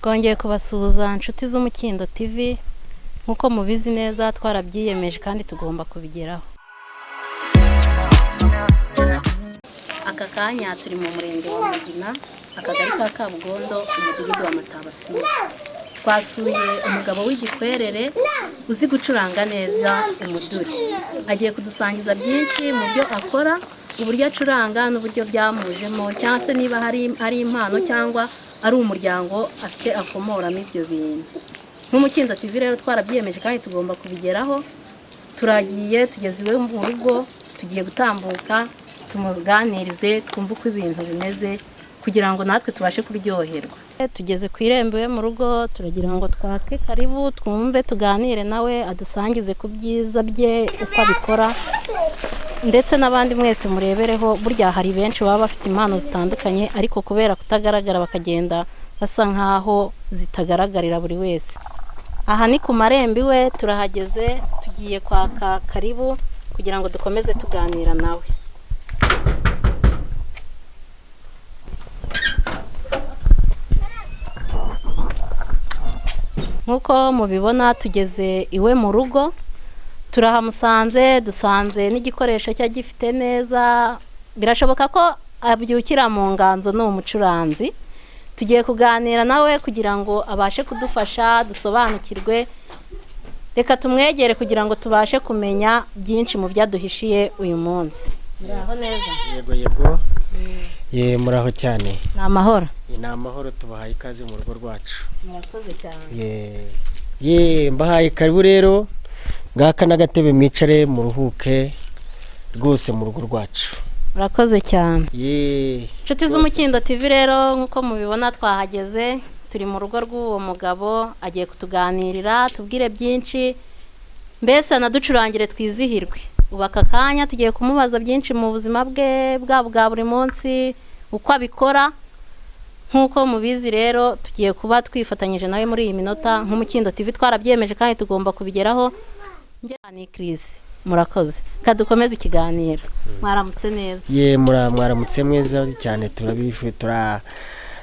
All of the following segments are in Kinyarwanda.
Twongeye kubasuhuza inshuti z'Umukindo TV nkuko mubizi neza twarabyiyemeje kandi tugomba kubigeraho. Aka kanya turi mu murenge wa Mugina, akagari ka Kabugondo, umudugudu wa Matabasi. Twasuye umugabo w'igikwerere uzi gucuranga neza umuduri. Agiye kudusangiza byinshi mu byo akora, uburyo acuranga n'uburyo byamujemo, cyangwa se niba hari impano cyangwa ari umuryango afite akomoramo ibyo bintu. Nk'Umukindo TV rero twarabyiyemeje kandi tugomba kubigeraho. Turagiye tugeze iwe mu rugo, tugiye gutambuka tumuganirize twumve uko ibintu bimeze kugira ngo natwe tubashe kuryoherwa. Tugeze ku irembo iwe mu rugo, turagira ngo twake karibu twumve tuganire nawe adusangize ku byiza bye uko abikora, ndetse n'abandi mwese murebereho. Burya hari benshi baba bafite impano zitandukanye ariko kubera kutagaragara bakagenda basa nkaho zitagaragarira buri wese. Aha ni ku marembo iwe, turahageze tugiye kwaka karibu kugira ngo dukomeze tuganira nawe. Nkuko mubibona tugeze iwe mu rugo, turahamusanze, dusanze n'igikoresho cye gifite neza. Birashoboka ko abyukira mu nganzo no umucuranzi. Tugiye kuganira nawe kugira ngo abashe kudufasha dusobanukirwe. Reka tumwegere kugira ngo tubashe kumenya byinshi mu byaduhishiye uyu munsi. Muraho neza? Yego yego. Muraho cyane. Ni amahoro. Ni amahoro, tubahaye ikaze mu rugo rwacu. Murakoze cyane. Mbahaye karibu rero. Ngaka n'agatebe mwicare muruhuke rwose mu rugo rwacu. Murakoze cyane. Inshuti z'Umukindo TV rero nkuko mubibona twahageze, turi mu rugo rw'uwo mugabo. Agiye kutuganirira tubwire byinshi, mbese anaducurangire twizihirwe. Ubu aka kanya tugiye kumubaza byinshi mu buzima bwe bwa buri munsi, uko abikora. Nkuko mubizi rero tugiye kuba twifatanyije nawe muri iyi minota. Nk'Umukindo TV twarabyiyemeje kandi tugomba kubigeraho. Njye Chris, murakoze. Kadukomeze ikiganiro. Mwaramutse neza? Mwaramutse mweza cyane,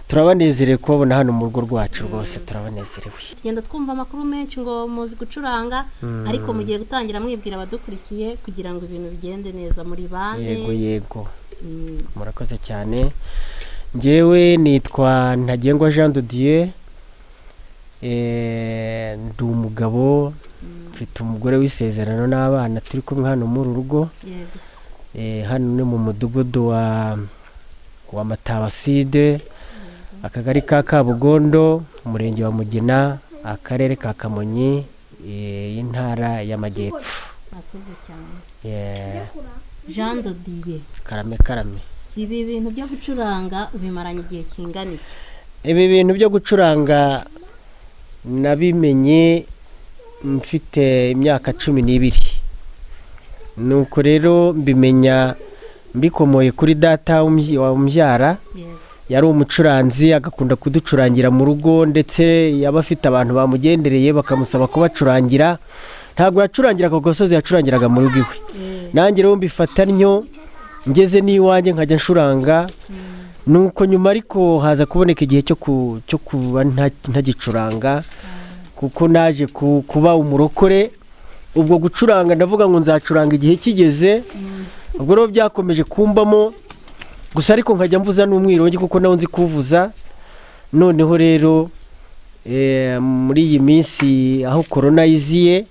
turabanezerewe kubona hano mu rugo rwacu rwose, turabanezerewe. Tugenda twumva amakuru menshi ngo muzi gucuranga, ariko mugiye gutangira mwibwira abadukurikiye kugira ngo ibintu bigende neza. Muri bande? Yego. Murakoze cyane. Njyewe nitwa Ntagengwa Jean de Dieu. Ndi umugabo, mfite umugore w'isezerano n'abana turi kumwe hano mu rugo. Hano ni mu mudugudu wa Matabaside, akagari ka Kabugondo, umurenge wa Mugina, akarere ka Kamonyi, intara y'Amajyepfo. Murakoze cyane. Jean de Dieu. Karame. Ibi bintu byo gucuranga ubimaranye igihe kingana iki? Ibi bintu byo gucuranga nabimenye mfite imyaka 12. Nuko rero mbimenya mbikomoye kuri data umbyara. Yari umucuranzi, agakunda kuducurangira mu rugo, ndetse yaba afite abantu bamugendereye bakamusaba kubacurangira. Ntabwo yacurangira ku gasozi, yacurangiraga mu rugo iwe. Nanjye rero mbifata ntyo, ngeze n'iwanjye nkajya ncuranga. Nuko nyuma ariko haza kuboneka igihe cyo kuba ntagicuranga, kuko naje kuba umurokore. Ubwo gucuranga ndavuga ngo nzacuranga igihe kigeze. Ubwo rero byakomeje kumbamo, gusa ariko nkajya mvuza n'umwirongi kuko nawe nzi kuvuza. Noneho rero muri iyi minsi aho corona yiziye,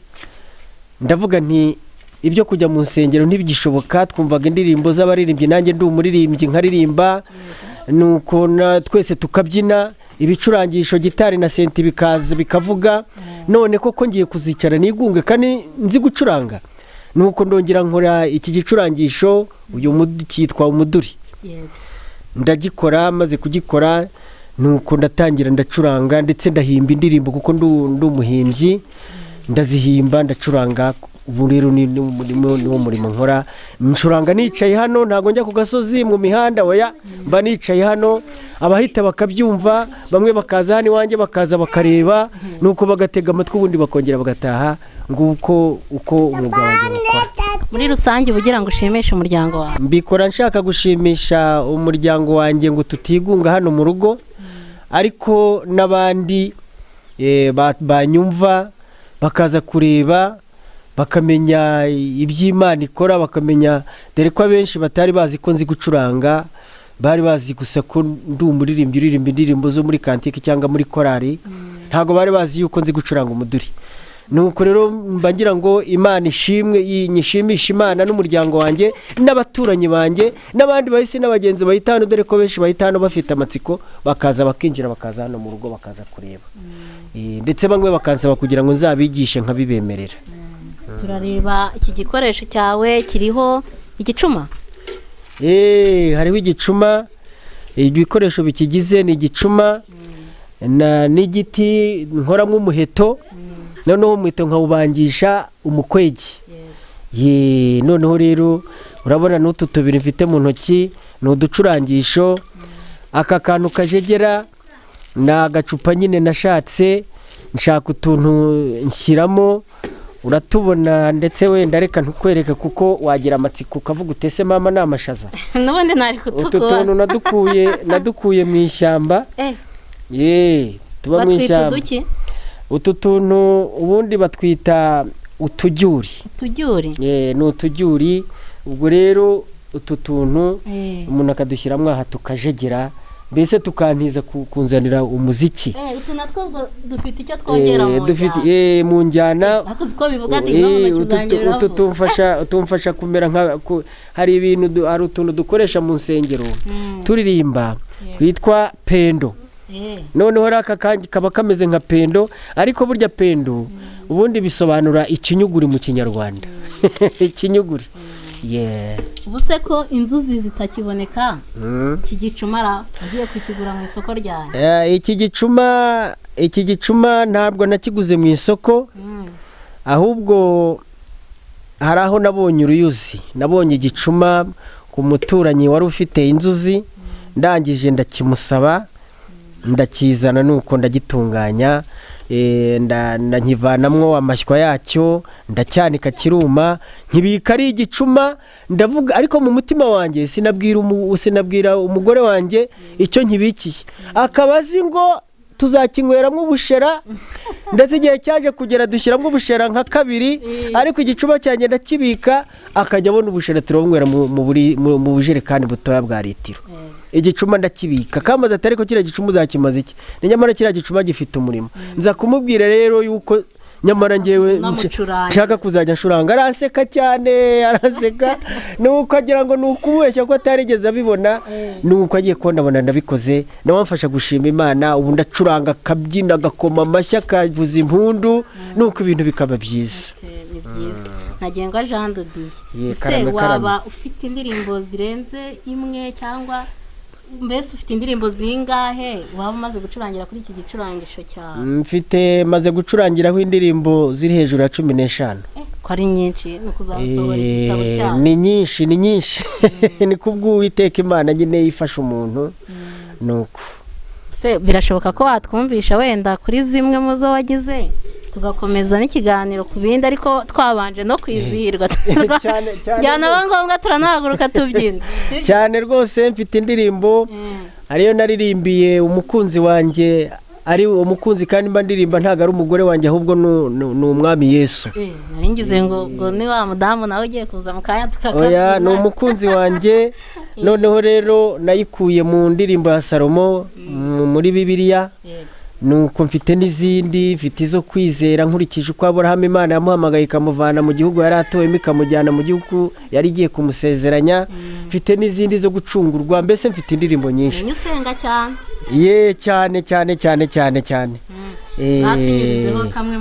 ndavuga nti ibyo kujya mu nsengero ntibigishoboka. Twumvaga indirimbo z'abaririmbyi, nanjye ndi umuririmbyi nkaririmba, nuko twese tukabyina, ibicurangisho gitari na senti bikaza bikavuga. None koko ngiye kuzicara nigunge kandi nzi gucuranga. Nuko ndongera nkora iki gicurangisho, uyu cyitwa umuduri. Ndagikora, maze kugikora nuko ndatangira ndacuranga, ndetse ndahimba indirimbo kuko ndi umuhimbyi. Ndazihimba, ndacuranga. Ubu rero ni umurimo nkora. Ncuranga nicaye hano, ntago njya ku gasozi mu mihanda, oya, mba nicaye hano. abahita bakabyumva, bamwe bakaza hano iwanjye bakaza bakareba nuko bagatega amatwi ubundi bakongera bagataha, nguko uko umwuga wanjye ukora. Muri rusange ugira ngo ushimishe umuryango wawe? Mbikora nshaka gushimisha umuryango wanjye ngo tutigunga hano mu rugo, ariko n'abandi banyumva bakaza kureba bakamenya iby'Imana ikora, bakamenya dore ko abenshi batari bazi ko nzi gucuranga, bari bazi gusa ko ndi umuririmbyi uririmba indirimbo zo muri kantike cyangwa muri korari, ntabwo bari bazi yuko nzi gucuranga umuduri. Nuko rero mbagira ngo Imana ishimwe, nyishimisha Imana n'umuryango wanjye n'abaturanyi banjye n'abandi bahise n'abagenzi bahitano, dore ko benshi bahitano bafite amatsiko bakaza bakinjira bakaza hano mu rugo bakaza kureba, ndetse bamwe bakansaba kugira ngo nzabigishe nkabibemerera. Turareba iki gikoresho cyawe kiriho igicuma. Hariho igicuma, ibikoresho bikigize ni igicuma n'igiti nkoramo umuheto, noneho umuheto nkawubangisha umukwege. Noneho rero urabona n'utu tubiri mfite mu ntoki ni uducurangisho. Aka kantu kajegera ni agacupa nyine nashatse, nshaka utuntu nshyiramo, uratubona ndetse wenda reka ntukwereke kuko wagira amatsiko ukavuga utese mama ni amashaza. N'ubundi ntari kutukura. Utu tuntu nadukuye mu ishyamba. Tuba mu ishyamba. Utu tuntu ubundi batwita utujyuri. Ni utujyuri. Ubwo rero utu tuntu umuntu akadushyiramo aha tukajegera, mbese tukantiza kunzanira umuziki. Utu natwo dufite icyo twongera mu njyana. Utu tumfasha kumera nka hari ibintu, hari utuntu dukoresha mu nsengero turirimba twitwa pendo. Noneho aka kaba kameze nka pendo, ariko burya pendo ubundi bisobanura ikinyuguri mu Kinyarwanda. Ikinyuguri. Ubu se ko inzuzi zitakiboneka, iki gicuma ugiye kukigura mu isoko ryawe? Iki gicuma ntabwo nakiguze mu isoko, ahubwo hari aho nabonye uruyuzi, nabonye igicuma ku muturanyi wari ufite inzuzi, ndangije ndakimusaba, ndakizana nuko ndagitunganya, nkivanamwo amashywa yacyo, ndacyanika kiruma, nkibika ari igicuma. Ndavuga ariko mu mutima wanjye sinabwira umugore wanjye icyo nkibikiye, akaba azi ngo tuzakinyweramo ubushera, ndetse igihe cyaje kugera dushyiramo ubushera nka 2, ariko igicuma cyanjye ndakibika, akajya abona ubushera turabunywera mu bujerekani butoya bwa litiro. Igicuma ndakibika, kamaze atari ko kiriya gicuma uzakimaze iki? Ni nyamara kiriya gicuma gifite umurimo. Nza kumubwira rero yuko nyamara ngewe nshaka kuzajya nshuranga. Araseka cyane, araseka, nuko agira ngo nukubeshya ko atarigeze abibona, nuko agiye ko ndabona ndabikoze, nawamfasha gushima Imana. Ubu ndacuranga, kabyina, gakoma amashyi, kavuza impundu, nuko ibintu bikaba byiza. Ni byiza. Ntagenga Jean de Dieu. Ese waba ufite indirimbo zirenze imwe, cyangwa mbese ufite indirimbo zingahe waba umaze gucurangira kuri iki gicurangisho cyawe? Maze gucurangiraho indirimbo ziri hejuru ya 15. Ko ari nyinshi no kuzasohora igitabo cyawe? Ni nyinshi ni kubw'Uwiteka Imana nyine yifasha umuntu. Nuko se birashoboka ko watwumvisha wenda kuri zimwe mu zo wagize, tugakomeza n'ikiganiro ku bindi, ariko twabanje no kwizihirwa. Byana ngombwa turanahaguruka tubyina cyane rwose. Mfite indirimbo ariyo naririmbiye umukunzi wanjye, ari umukunzi kandi mba ndirimba ntago ari umugore wanjye, ahubwo ni umwami Yesu. Naringize ngo ni wa mudamu nawe ugiye kuza mu kanya tukakabwira. Oya, ni umukunzi wanjye. Noneho rero nayikuye mu ndirimbo ya Salomo muri Bibiliya. Nuko mfite n'izindi, mfite izo kwizera nkurikije uko Aburahamu Imana yamuhamagaye ikamuvana mu gihugu yari atowemo ikamujyana mu gihugu yari igiye kumusezeranya. Mfite n'izindi zo gucungurwa, mbese mfite indirimbo nyinshi. Ni usenga cyane? cyane. Batirizeho kamwe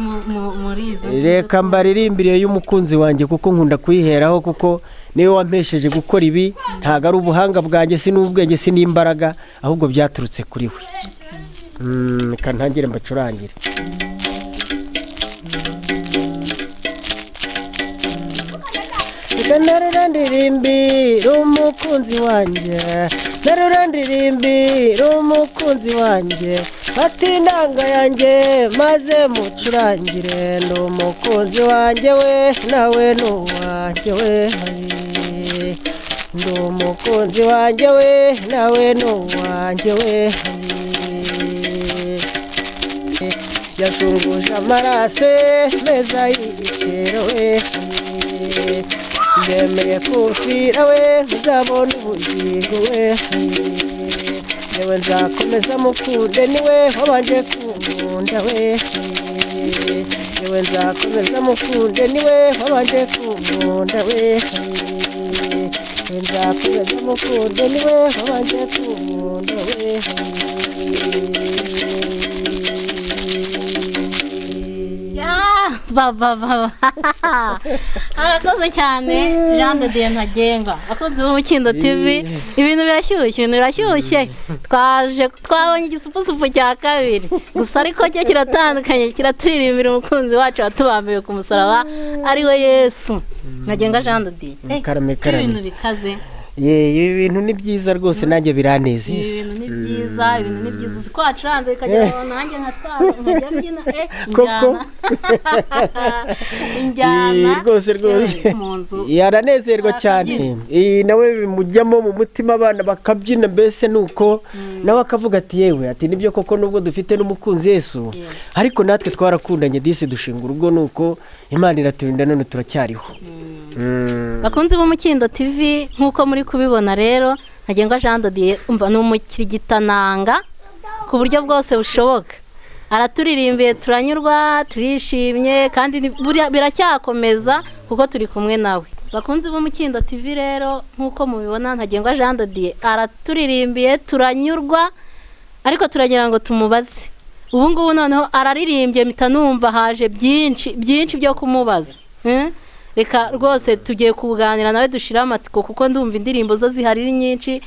muri izo. Reka mbaririmbire y'umukunzi wanjye kuko nkunda kuyiheraho, kuko niwe wampesheje gukora ibi. Ntago ari ubuhanga bwanjye, si n'ubwenge, si n'imbaraga, ahubwo byaturutse kuri we. Reka ntangire mbacurangire. Reka narira ndirimbire umukunzi umukunzi wanjye nterura ndirimbira umukunzi wanjye fata inanga yanjye maze mucurangire ndi umukunzi wanjye we nawe n'uwanjye we ndi umukunzi wanjye we nawe n'uwanjye we yashunguje amaraso meza y'igiciro we yemeye kumfira we uzabona ubugingo we yewe nzakomeza mukunde niwe wabanje kunkunda we yewe nzakomeza mukunde niwe wabanje kunkunda we yewe nzakomeza mukunde niwe wabanje kunkunda we baba arakoze cyane Jean de Dieu Ntagenga akunze Umukindo TV ibintu birashyushye twabonye igisupusupu cya kabiri gusa ariko cyo kiratandukanye kiraturirimbira umukunzi wacu watubambiwe ku musaraba ari we Yesu Ntagenga Jean de Dieu ibintu bikaze ibi bintu ni byiza rwose nanjye biranezeza ibintu ni byiza siko wacuranze bikagera nanjye nkajya mbyina injyana rwose yaranezerwa cyane nawe bimujyamo mu mutima abana bakabyina mbese nuko nawe akavuga ati yewe ati nibyo koko nubwo dufite n'umukunzi Yesu ariko natwe twarakundanye disi dushinga urugo nuko Imana iraturinda none turacyariho bakunzi b'Umukindo TV nk'uko muri kubibona rero Ntagenga Jean de Dieu umva ni umukirigitananga ku buryo bwose bushoboka araturirimbiye turanyurwa turishimye kandi biracyakomeza kuko turi kumwe nawe bakunzi b'Umukindo TV rero nk'uko mubibona Ntagenga Jean de Dieu araturirimbiye turanyurwa ariko turagira ngo tumubaze ubu ngubu noneho araririmbye mpita numva haje byinshi byo kumubaza reka rwose tugiye kuganira nawe dushira amatsiko kuko ndumva indirimbo zo zihari nyinshi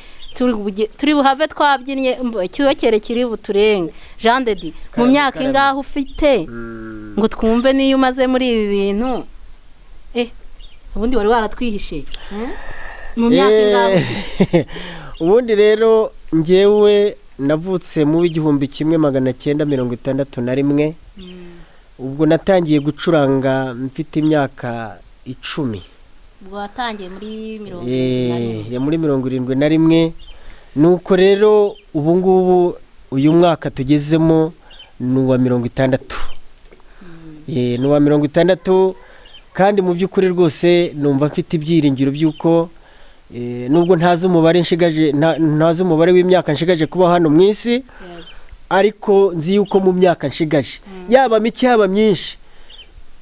turi buhave twabyinnye icyokere kiri buturenge Jean de Dieu mu myaka ingaho ufite ngo twumve niyo umaze muri ibi bintu ubundi wari waratwihishe mu myaka ingaho ubundi rero njyewe navutse mu 1961 ubwo natangiye gucuranga mfite imyaka 10 ubwo watangiye muri 71 nuko rero ubu ngubu uyu mwaka tugezemo ni uwa 60 ni uwa 60 kandi mu by'ukuri rwose numva mfite ibyiringiro by'uko nubwo ntazi umubare w'imyaka nshigaje kuba hano mu isi ariko nzi yuko mu myaka nshigaje yaba mike yaba myinshi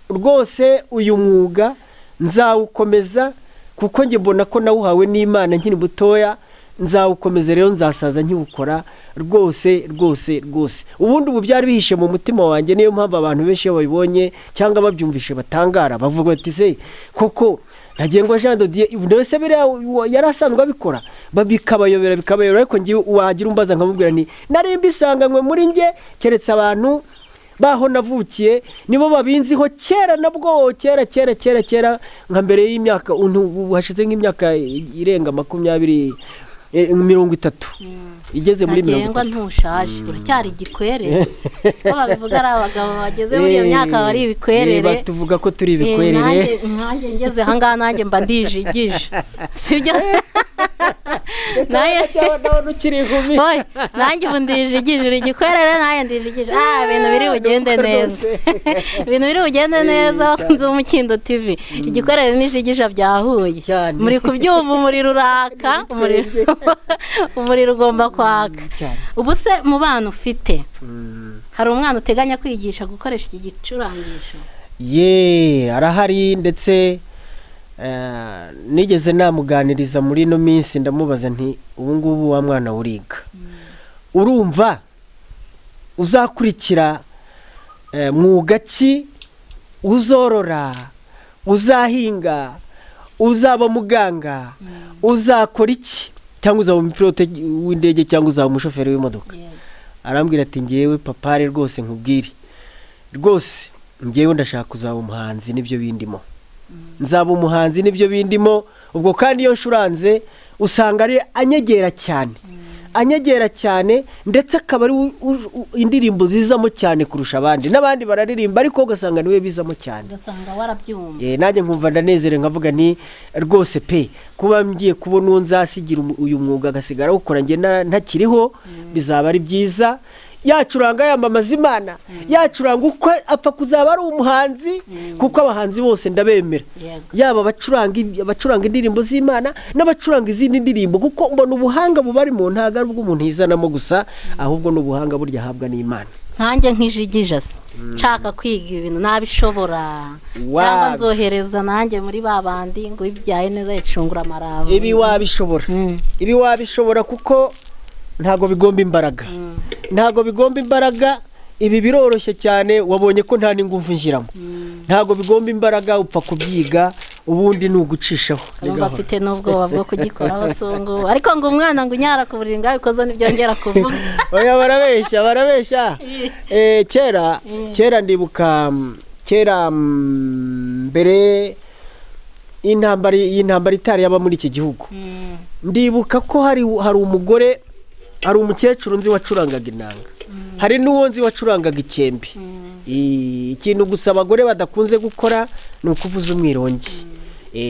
rwose uyu mwuga nzawukomeza kuko njye mbona ko nawuhawe n'Imana nkiri butoya nzawukomeza rero nzasaza nkiwukora rwose ubundi ubu byari bihishe mu mutima wanjye niyo mpamvu abantu benshi iyo babibonye cyangwa babyumvishe batangara bavuga ati se koko Ntagenga Jean de Dieu ndetse yarasanzwe abikora bikabayobera ariko ngiye wagira umbaza nkamubwira nti nari mbisanganywe muri nge keretse abantu baho navukiye nibo babinziho kera nabwo kera nka mbere y'imyaka hashize nk'imyaka irenga 30 igeze muri 30 Ntagenga ntushaje uracyari igikwerere siko babivuga ari abagabo bageze muri iyo myaka bari ibikwerere batuvuga ko turi ibikwerere nanjye ngeze ahangaha nanjye mba ndijigije sibyo naye ukiri inkumi nanjye ubu ndijigije igikwerere nanjye ndijigije ibintu biri bugende neza bakunze Umukindo TV igikwerere n'ijigija byahuye muri kubyumva umuriro uraka umuriro ugomba kwaka ubu se mu bana ufite hari umwana uteganya kwigisha gukoresha iki gicurangisho arahari ndetse nigeze namuganiriza muri ino minsi ndamubaza nti ubu ngubu wa mwana uriga urumva uzakurikira mwuga ki uzorora uzahinga uzaba muganga uzakora iki cyangwa uzaba umupilote w'indege cyangwa uzaba umushoferi w'imodoka arambwira ati ngewe papa rwose nkubwire rwose ngewe ndashaka kuzaba umuhanzi nibyo bindimo nzaba umuhanzi n'ibyo bindimo. Ubwo kandi iyo nshuranze usanga ari anyegera cyane ndetse akaba ari indirimbo zizamo cyane kurusha abandi, n'abandi bararirimba ariko ugasanga niwe bizamo cyane, ugasanga warabyumva. nanjye nkumva ndanezerewe nkavuga ni rwose pe kuba ngiye kubona uwo nzasigira uyu mwuga agasigara gukora njye ntakiriho bizaba ari byiza. Yacuranga yamamaza Imana, yacuranga uko apfa kuzaba ari umuhanzi, kuko abahanzi bose ndabemera, yaba abacuranga indirimbo z'Imana n'abacuranga izindi ndirimbo, kuko mbona ubuhanga bubari mu ntaga ari ubw'umuntu yizanamo gusa, ahubwo n'ubuhanga burya ahabwa n'Imana. Nkanjye nk'ijigija se nshaka kwiga ibintu nabishobora, cyangwa nzohereza nanjye muri babandi ngo ibyaye neza yicungura amaraba. Ibi wabishobora kuko ntago bigomba imbaraga, ibi biroroshye cyane. Wabonye ko nta n'ingufu nshyiramo, ntago bigomba imbaraga, upfa kubyiga ubundi ni ugucishaho. Numva afite n'ubwoba bwo kugikoraho songo, ariko ngo umwana ngo unyara ku buriri ngaho ikoze n'ibyongera kuvuga. Oya barabeshya. Kera ndibuka mbere y'intambara itari yaba muri iki gihugu, ndibuka ko hari umugore, hari umukecuru nzi wacurangaga inanga, hari n'uwo nzi wacurangaga ikembe. Ikintu gusa abagore badakunze gukora ni ukuvuza umwirongi,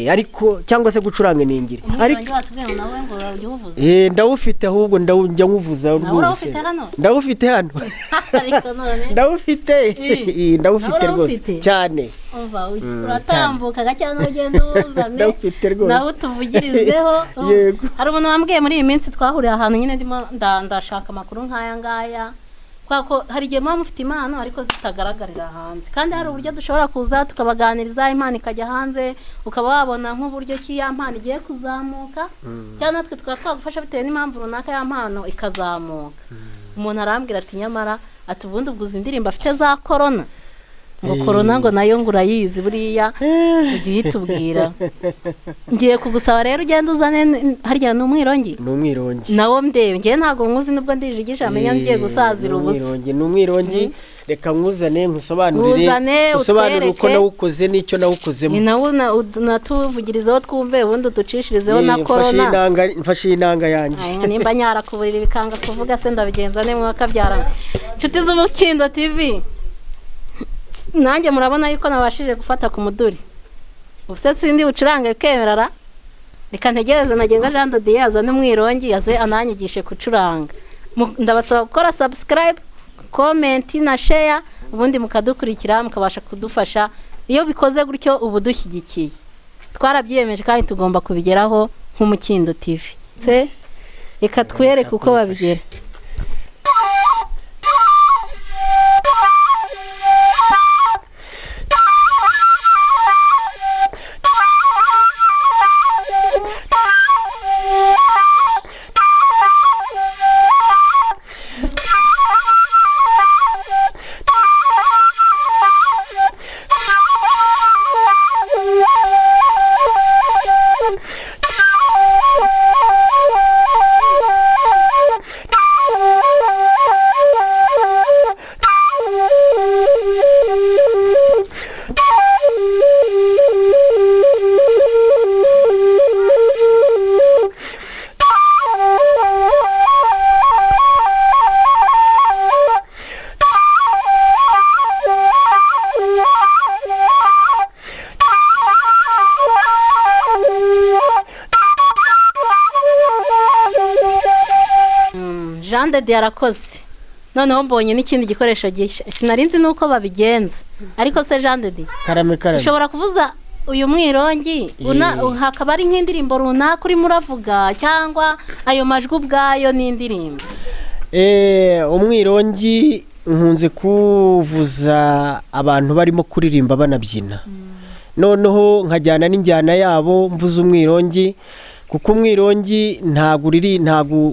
ariko cyangwa se gucuranga iningiri. Ndawufite, ahubwo ndawujya nkuvuza rwose. Ndawufite hano ndawufite rwose cyane. Uratambuka gake n'ugenda wumvane nawe utuvugirizeho. Hari umuntu wambwiye muri iyi minsi twahuriye ahantu nyine ndimo ndashaka amakuru nk'aya ngaya, kuko hari igihe muba mufite impano ariko zitagaragarira hanze, kandi hari uburyo dushobora kuza tukabaganiriza, impano ikajya hanze, ukaba wabona nk'uburyo ki ya mpano igiye kuzamuka, cyangwa natwe tukaba twagufasha bitewe n'impamvu runaka ya mpano ikazamuka. Umuntu arambwira ati nyamara ati ubundi ubwo indirimbo afite za korona, ngo korona ngo nayo ngo urayizi buriya ugiye itubwira. Ngiye kugusaba rero ugenda uzane harya n'umwirongi nawo ndebe, ngiye ntago nkuzi nubwo ndijigisha amenya ngiye gusazira ubusa. N'umwirongi reka mwuzane nkusobanurire uko nawukoze n'icyo nawukozemo, nawo natuvugirizeho twumve ubundi ducishirizeho na korona. Mfashe inanga yanjye nimba nyara ku buriri bikanga kuvuga se ndabigenza ne mwakabyara. Nshuti z'Umukindo TV, nanjye murabona yuko nabashije gufata ku muduri, ubuse ndi bucurange kemerara, reka ntegereze nagenga Jean de Dieu azane umwirongi yaze ananyigishe gucuranga. Ndabasaba gukora subscribe, comment na share, ubundi mukadukurikira mukabasha kudufasha. Iyo bikoze gutyo ubu dushyigikiye, twarabyiyemeje kandi tugomba kubigeraho nk'Umukindo TV. Reka twereke uko babigera. Jean de Dieu arakoze. Noneho mbonye n'ikindi gikoresho gishya, sinarinzi nuko babigenza, ariko se Jean de Dieu karame ushobora kuvuza uyu mwirongi hakaba ari nk'indirimbo runaka urimo uravuga, cyangwa ayo majwi ubwayo n'indirimbo? Umwirongi nkunze kuvuza abantu barimo kuririmba banabyina, noneho nkajyana n'injyana yabo mvuza umwirongi, kuko umwirongi ntago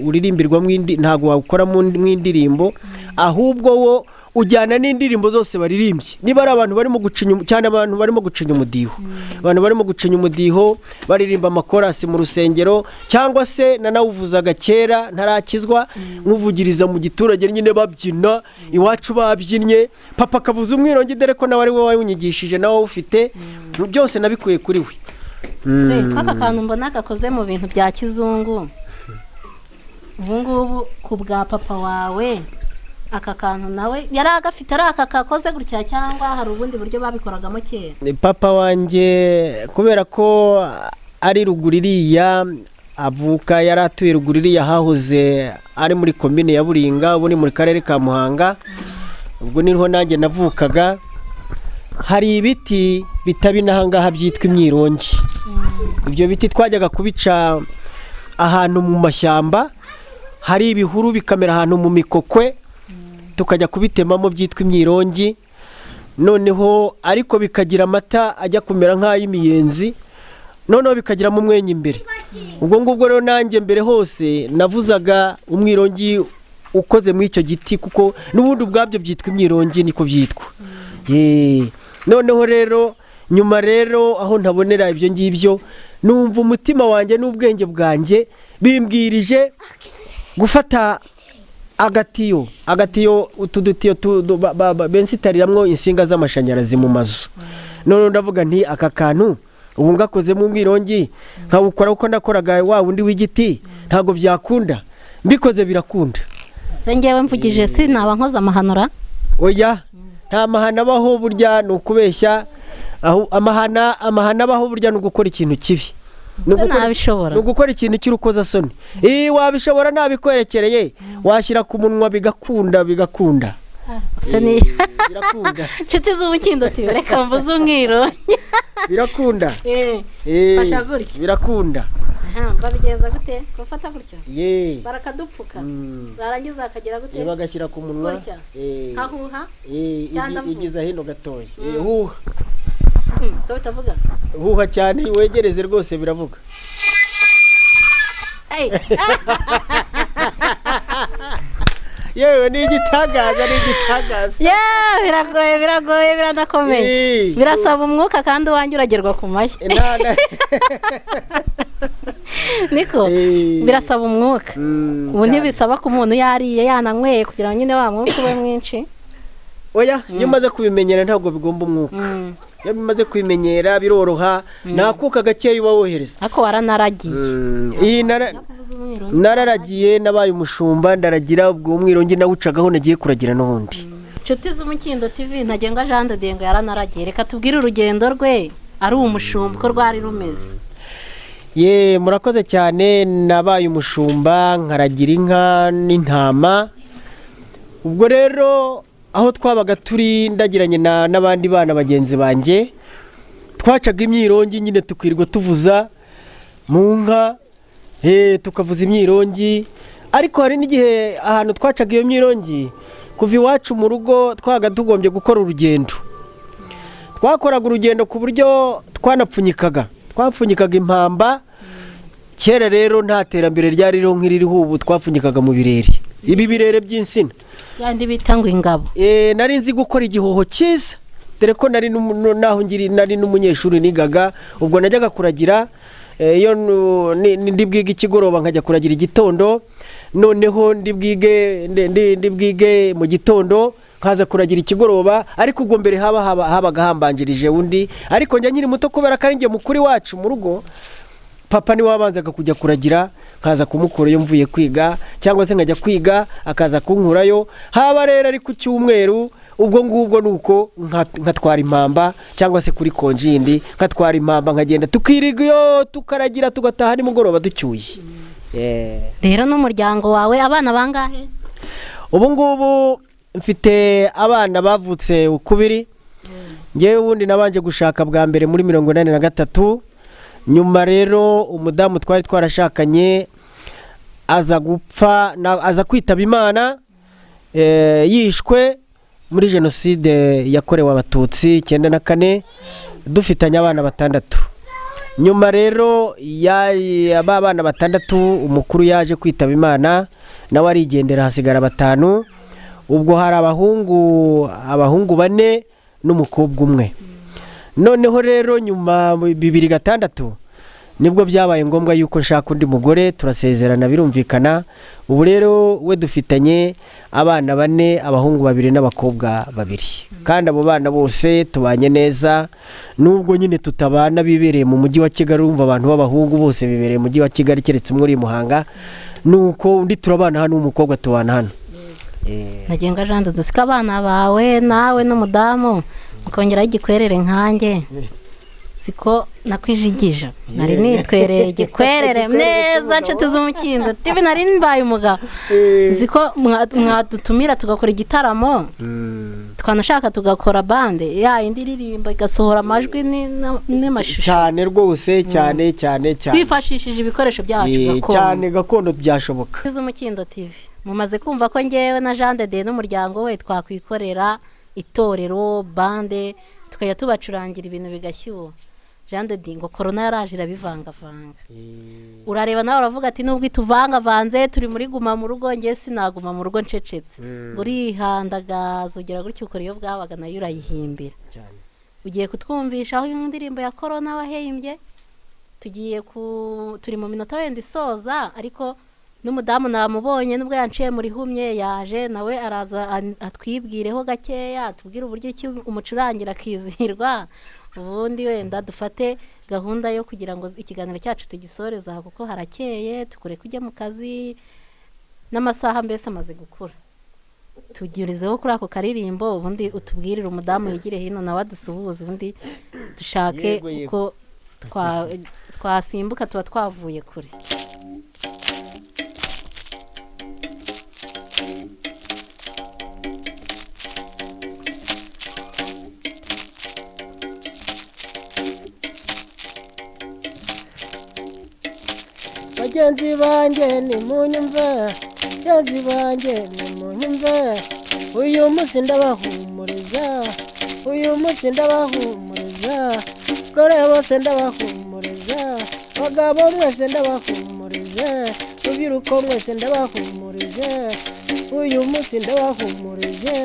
uririmbirwa ntago wakora mu indirimbo, ahubwo wo ujyana n'indirimbo zose baririmbye. Niba ari abantu barimo gucinya cyane abantu barimo gucinya umudiho. Abantu barimo gucinya umudiho baririmba amakorasi mu rusengero cyangwa se nanawuvuzaga kera ntarakizwa nkuvugiriza mu giturage nyine babyina iwacu babyinnye papa kavuza umwirongi dore ko nawe ari we wanyigishije nawe ufite byose nabikuye kuri we. Se kaka kantu mbona gakoze mu bintu bya kizungu. Ubu ngubu ku bwa papa wawe aka kantu nawe yari agafite ari aka kakoze gutya cyangwa hari ubundi buryo babikoragamo kera? Papa wanjye kubera ko ari ruguririya avuka yari atuye ruguririya hahoze ari muri komine ya Buringa ubu ni muri karere ka Muhanga. Ubwo niho nanjye navukaga. Hari ibiti bitabinahangaha byitwa imyirongi. Ibyo biti twajyaga kubica ahantu mu mashyamba hari ibihuru bikamera ahantu mu mikokwe tukajya kubitemamo byitwa imyirongi. Noneho ariko bikagira amata ajya kumera nk'ay'imiyenzi noneho bikagira mu mwenye imbere. Ubwo ngubwo rero nanjye mbere hose navuzaga umwirongi ukoze mu icyo giti kuko n'ubundi ubwabyo byitwa imyirongi niko byitwa. Noneho rero nyuma rero aho ntabonera ibyo ngibyo numva umutima wanjye n'ubwenge bwanjye bimbwirije gufata agatiyo utudutiyo bensitariramwo insinga z'amashanyarazi mu mazu. None ndavuga nti aka kantu ubu ngakoze mu mwirongi nkawukora uko nakoraga wa wundi w'igiti ntago byakunda mbikoze birakunda. Se ngewe mvugije si naba nkoza amahanura? Oya nta mahana abaho burya ni ukubeshya. Aho amahana abaho burya ni ugukora ikintu kibi. Ni ugukora ikintu cy'urukoza soni. Wabishobora nabikwerekereye washyira ku munwa bigakunda. Se ni birakunda. Nshuti z'Umukindo reka mvuze umwirongi. Birakunda. Fasha gutya. Birakunda. Babigenza gute? Bafata gutya. Barakadupfuka. Barangiza akagira gute? Bagashyira ku munwa. Hahuha. Igiza hino gatoya. Huha. Ko bitavuga? Huha cyane wegereze rwose biravuga. Yewe ni igitangaza. Biragoye biranakomeye. Birasaba umwuka kandi uwanjye uragerwa ku mashyi. Niko birasaba umwuka. Ubu ntibisaba ko umuntu yariye yananyweye kugira ngo nyine wa mwuka ube mwinshi. Oya iyo umaze kubimenyera ntabwo bigomba umwuka. Iyo bimaze kwimenyera biroroha nakuka gakeya uba wohereza. Ako waranaragiye. Nararagiye nabaye umushumba ndaragira ubwo umwirongi nawucagaho nagiye kuragira n'ubundi. Nshuti z'Umukindo TV ntagenga Jean de Dengo yaranaragiye. Reka tubwire urugendo rwe ari umushumba ko rwari rumeze. Murakoze cyane nabaye umushumba nkaragira inka n'intama. Ubwo rero aho twabaga turi ndagiranye n'abandi bana bagenzi banjye twacaga imyirongi nyine tukirwa tuvuza mu nka tukavuza imyirongi. Ariko hari n'igihe ahantu twacaga iyo myirongi kuva iwacu mu rugo twaga tugombye gukora urugendo. Twakoraga urugendo ku buryo twapfunyikaga impamba. Kera rero nta terambere ryari riro nk'iririho ubu twapfunyikaga mu birere. Ibi birere by'insina yandi bita ngo ingabo. Nari nzi gukora igihoho cyiza dore ko nari n'umunyeshuri nigaga. Ubwo najyaga kuragira iyo ndi bwige ikigoroba nkajya kuragira igitondo. Noneho ndi bwige mu gitondo nkaza kuragira ikigoroba. Ariko ubwo mbere habaga hambanjirije undi. Ariko njya nkiri muto kubera ko ari njye mukuri wacu mu rugo. Papa ni wabanzaga kujya kuragira nkaza kumukora iyo mvuye kwiga cyangwa se nkajya kwiga akaza kunkurayo. Haba rero ari ku cyumweru ubwo ngubwo nuko nkatwara impamba cyangwa se kuri konjindi nkatwara impamba nkagenda tukirirwa iyo tukaragira tugataha nimugoroba ducyuye. Rero n'umuryango wawe abana bangahe? Ubu ngubu mfite abana bavutse ukubiri. Ngewe ubundi nabanje gushaka bwa mbere muri 1983. Nyuma rero umudamu twari twarashakanye aza gupfa aza kwitaba Imana yishwe muri jenoside yakorewe abatutsi 94 dufitanye abana 6. Nyuma rero aba bana 6 umukuru yaje kwitaba Imana nawe arigendera hasigara 5. ubwo hari abahungu 4 n'umukobwa umwe. Noneho rero nyuma 2006 nibwo byabaye ngombwa yuko nshaka undi mugore, turasezerana birumvikana. Ubu rero we dufitanye abana 4, abahungu 2 n'abakobwa 2, kandi abo bana bose tubanye neza, nubwo nyine tutabana bibereye mu mujyi wa Kigali. Urumva abantu b'abahungu bose bibereye mu mujyi wa Kigali keretse umwe uri Muhanga, nuko undi turabana hano, umukobwa tubana hano. Nagenga Jean de Dieu, abana bawe nawe n'umudamu mukongeraho igikwerere nkanjye, siko nakwijigije, nari nitwereye igikwerere neza nshuti z'Umukindo TV, nari mbaye umugabo. Ziko mwadutumira tugakora igitaramo, twanashaka tugakora bande ya indiririmba igasohora amajwi n'amashusho cyane rwose, cyane twifashishije ibikoresho byacu gakondo, cyane gakondo byashoboka. Umukindo TV mumaze kumva ko ngewe na Jean de Dieu n'umuryango we twakwikorera itorero bande, tukajya tubacurangira ibintu bigashyuha. Jean de Dieu ngo corona yaraje irabivangavanga, urareba nawe uravuga ati nubwo ituvangavanze turi muri guma mu rugo, ngiye sinaguma mu rugo ncecetse, urihandagaza ugira gutyo ukora iyo bwabaga nayo urayihimbira. Ugiye kutwumvisha aho indirimbo ya corona wahimbye, turi mu minota wenda isoza, ariko n'umudamu namubonye nubwo yanciye muri humye, yaje nawe araza atwibwireho gakeya, atubwire uburyo umucurangira akizihirwa, ubundi wenda dufate gahunda yo kugira ngo ikiganiro cyacu tugisoreza, kuko harakeye tukure kujya mu kazi n'amasaha mbese amaze gukura. Tugirizeho kuri ako karirimbo, ubundi utubwirire umudamu yigire hino nawe adusuhuze, ubundi dushake uko twasimbuka tuba twavuye kure. Bagenzi banjye nimunyumve, bagenzi banjye nimunyumve, uyu munsi ndabahumuriza, uyu munsi ndabahumuriza, gore bose ndabahumuriza, bagabo mwese ndabahumuriza, rubyiruko mwese ndabahumuriza, uyu munsi ndabahumuriza,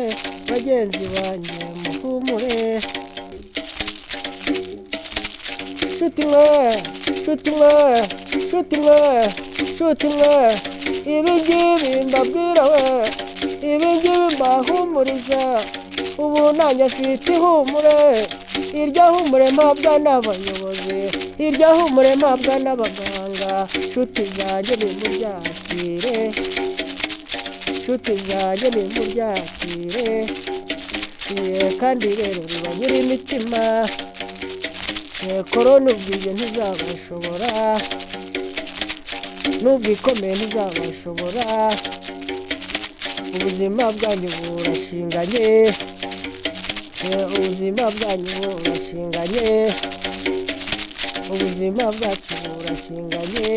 bagenzi banjye muhumure. Shuti mwe, ibingibi mbabwira we, ibingibi mbahumuriza, ubu nanjye mfite ihumure, iryo humure mpabwa n'abayobozi, iryo humure mpabwa n'abaganga. Shuti zanjye nimuryakire, shuti zanjye nimuryakire, kandi rero riba nyiri imitima, korona ubwiye ntizabashobora, nubwo ikomeye ntizabashobora, ubuzima bwanyu burashinganye, ubuzima bwanyu burashinganye, ubuzima bwacu burashinganye,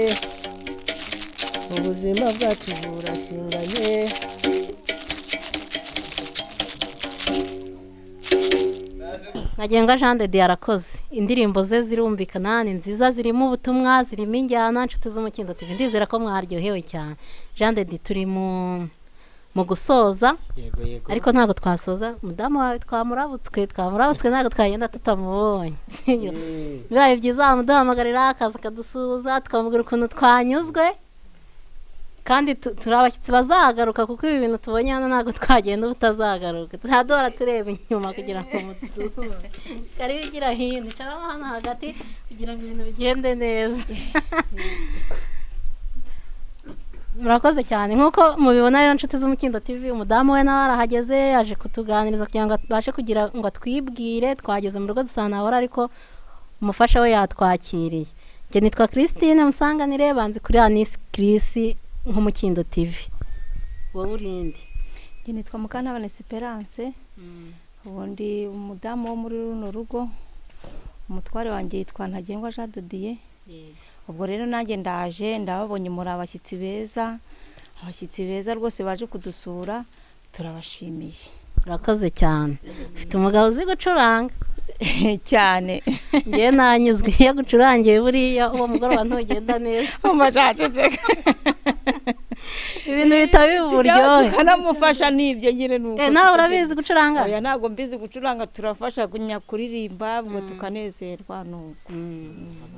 ubuzima bwacu burashinganye. Nagenga Jean de Dieu arakoze, indirimbo ze zirumvikana, ni nziza, zirimo ubutumwa, zirimo injyana. Nshuti z'Umukindo TV, ndizera ko mwaryohewe cyane. Jean de Dieu turi mu gusoza, ariko ntabwo twasoza umudamu wawe twamurabutswe ntabwo twagenda tutamubonye. Bibaye byiza muduhamagarira akaza kadusuza, tukamubwira ukuntu twanyuzwe, kandi turi abashyitsi bazagaruka, kuko ibi bintu tubonye hano ntabwo twagenda ubutazagaruka, tuzadora tureba inyuma kugira ngo mudusuhure. Kari bigira hino cyangwa hano hagati kugira ngo ibintu bigende neza. Murakoze cyane. Nkuko mubibona rero nshuti z'Umukindo TV, umudamu we nawe arahageze, aje kutuganiriza kugira ngo abashe kugira ngo atwibwire. Twageze mu rugo dusanahora, ariko umufasha we yatwakiriye. Njye nitwa Christine Musanganire, banzi kuri Anis Chris nk'Umukindo TV. Wowe urindi? Njye nitwa Mukantabana Esperance, ubundi umudamu wo muri runo rugo, umutware wanjye yitwa Ntagengwa Jean de Dieu. Ubwo rero nanjye ndaje, ndababonye muri abashyitsi beza rwose baje kudusura, turabashimiye. Urakoze cyane. Ufite umugabo uzi gucuranga cyane. Ngiye nanyuzwe iyo gucurangiye, buriya uwo mugoroba ntugenda neza. Umajaceceka. ibintu bitaba uburyohe tukanamufasha n'ibyo nyine nuko nawe urabizi gucuranga oya ntabwo mbizi gucuranga turafasha kuririmba ngo tukanezerwa nuko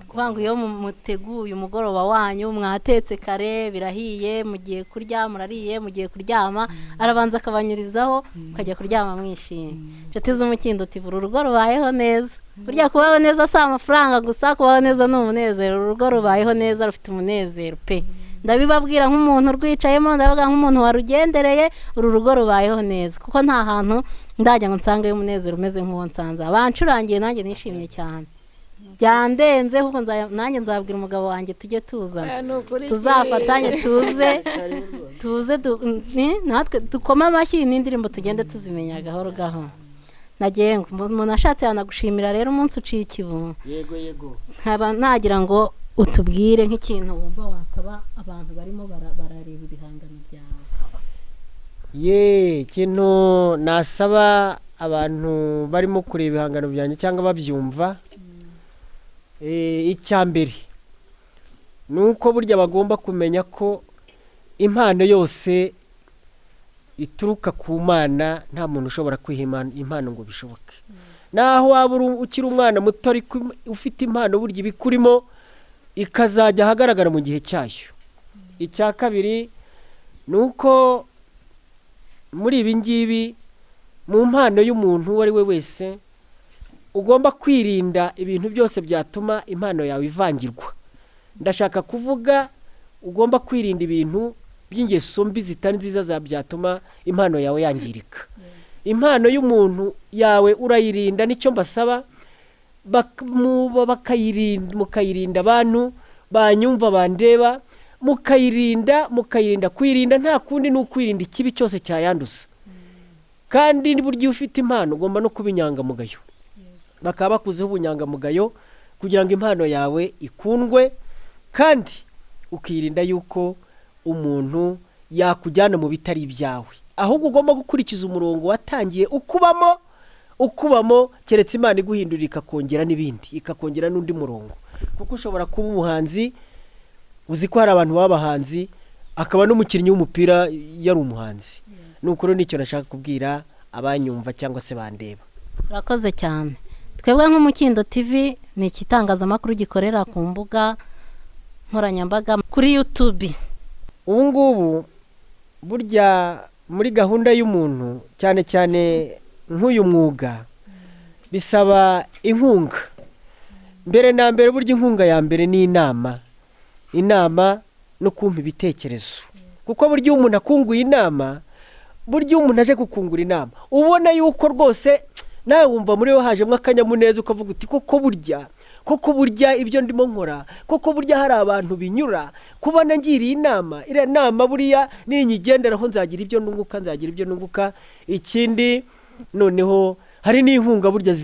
kuvuga ngo iyo muteguye umugoroba wanyu mwatetse kare birahiye mugiye kurya murariye mugiye kuryama arabanza akabanyurizaho ukajya kuryama mwishimye inshuti z'umukindo tivura urugo rubayeho neza burya kubaho neza si amafaranga gusa kubaho neza ni umunezero urugo rubayeho neza rufite umunezero pe ndabibabwira nk'umuntu rwicayemo ndavuga nk'umuntu warugendereye uru rugo rubayeho neza kuko nta hantu ndajya ngo nsangeyo umunezero umeze nk'uwo nsanze abancurangiye nanjye nishimye cyane byandenze kuko nanjye nzabwira umugabo wanjye tujye tuzana tuzafatanye tuze natwe dukoma amashyi n'indirimbo tugende tuzimenya gahoro gahoro nagiye ngo umuntu ashatse yanagushimira rero umunsi uciye ikibu yego nkaba nagira ngo utubwire nk'ikintu wumva wasaba abantu barimo barareba ibihangano byawe ikintu nasaba abantu barimo kureba ibihangano byanjye cyangwa babyumva icya mbere ni uko burya bagomba kumenya ko impano yose ituruka ku mana nta muntu ushobora kwiha impano ngo bishoboke naho waba ukiri umwana muto ariko ufite impano burya ibikurimo ikazajya ahagaragara mu gihe cyayo icya kabiri ni uko muri ibi ngibi mu mpano y'umuntu uwo ari we wese ugomba kwirinda ibintu byose byatuma impano yawe ivangirwa ndashaka kuvuga ugomba kwirinda ibintu by'ingeso mbi zitari nziza byatuma impano yawe yangirika impano y'umuntu yawe urayirinda nicyo mbasaba mukayirinda abantu banyumva bandeba mukayirinda kwirinda nta kundi ni ukwirinda ikibi cyose cyayanduza kandi burya ufite impano ugomba no kuba inyangamugayo bakaba bakuzeho ubunyangamugayo kugira ngo impano yawe ikundwe kandi ukirinda yuko umuntu yakujyana mu bitari ibyawe ahubwo ugomba gukurikiza umurongo watangiye ukubamo keretse Imana iguhindurira ikakongera n'ibindi ikakongera n'undi murongo kuko ushobora kuba umuhanzi uzi ko hari abantu b'abahanzi akaba n'umukinnyi w'umupira yari umuhanzi nuko rero nicyo nashaka kubwira abanyumva cyangwa se bandeba urakoze cyane twebwe nk'Umukindo TV ni ikitangazamakuru gikorera ku mbuga nkoranyambaga kuri YouTube ubu ngubu burya muri gahunda y'umuntu cyane cyane nk'uyu mwuga bisaba inkunga mbere na mbere burya inkunga ya mbere ni inama no kumpa ibitekerezo kuko burya umuntu akunguye inama burya umuntu aje kukungura inama ubona yuko rwose nawe wumva muri we hajemo akanyamuneza ukavuga uti koko burya ibyo ndimo nkora koko burya hari abantu binyura kuba nangiriye inama iriya nama buriya ninyigenderaho nzagira ibyo nunguka ikindi noneho hari n'inkunga burya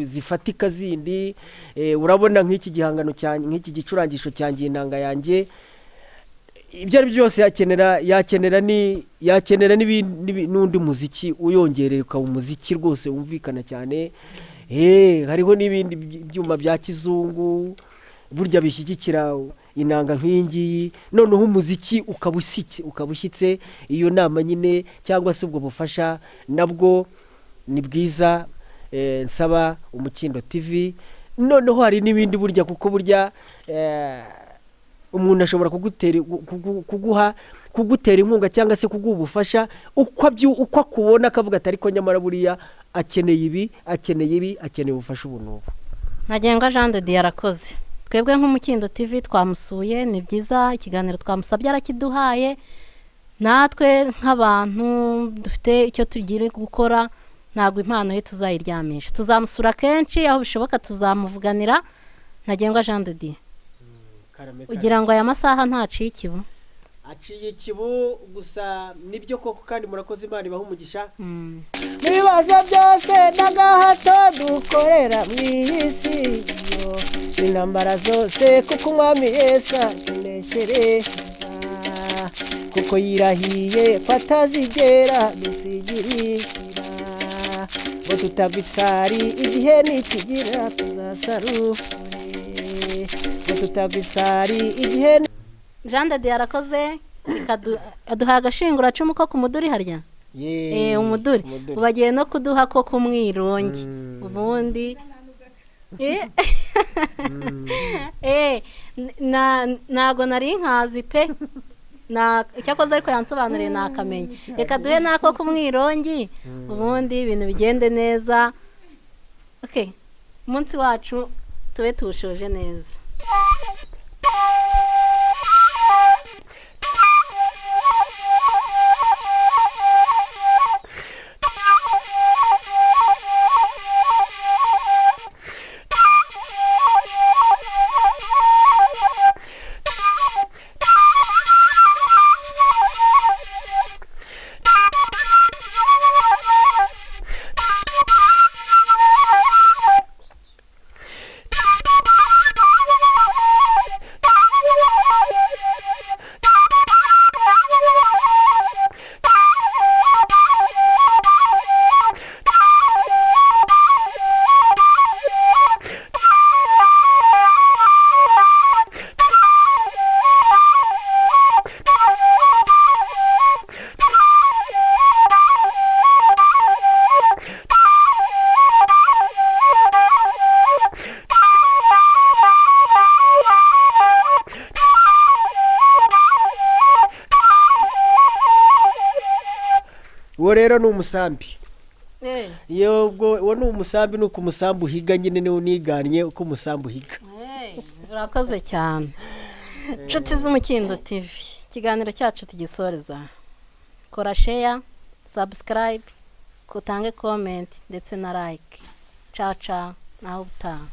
zifatika zindi urabona nk'iki gihangano cyanjye nk'iki gicurangisho cyanjye inanga yanjye ibyo ari byose yakenera n'undi muziki uyongerera ukaba umuziki rwose wumvikana cyane hariho n'ibindi byuma bya kizungu burya bishyigikira inanga nk'iyi ngiyi noneho umuziki ukaba ushyitse iyo nama nyine cyangwa se ubwo bufasha nabwo ni bwiza nsaba Umukindo TV noneho hari n'ibindi burya kuko burya umuntu ashobora kugutera inkunga cyangwa se kuguha ubufasha uko akubona akavuga ati ariko nyamara buriya akeneye ubufasha ubu n'ubu Ntagengwa Jean de Dieu arakoze twebwe nk'Umukindo TV twamusuye ni byiza ikiganiro twamusabye arakiduhaye natwe nk'abantu dufite icyo tugiye gukora ntabwo impano ye tuzayiryamisha tuzamusura kenshi aho bishoboka tuzamuvuganira Ntagengwa Jean de Dieu ugira ngo aya masaha ntaciye ikibu aciye ikibu gusa nibyo koko kandi murakoze Imana ibaha umugisha ibibazo byose n'agahato dukorera mu isi intambara zose kuko umwami Yesu tuneshereza kuko yirahiye ko atazigera dusigirira ngo tutagwa isari igihe nikigira tuzasarure ngo tutagwa isari igihe Jean de Dieu arakoze aduha agashinguracumu ko ku muduri harya umuduri ubagiye no kuduha ko ku mwirongi ubundi ntago nari nkazi pe icyakoze ariko yansobanuriye nakamenya reka duhe nako ku mwirongi ubundi ibintu bigende neza. Umunsi wacu tube tuwushoje neza. uwo rero ni umusambi. Iyo uwo ni umusambi, nuko umusambi uhiga nyine niwe uniganye uko umusambi uhiga. Urakoze cyane. Nshuti z'Umukindo TV, ikiganiro cyacu tugisoreza. Kora share, subscribe, kutange comment ndetse na like. Ciao ciao, naho utaha.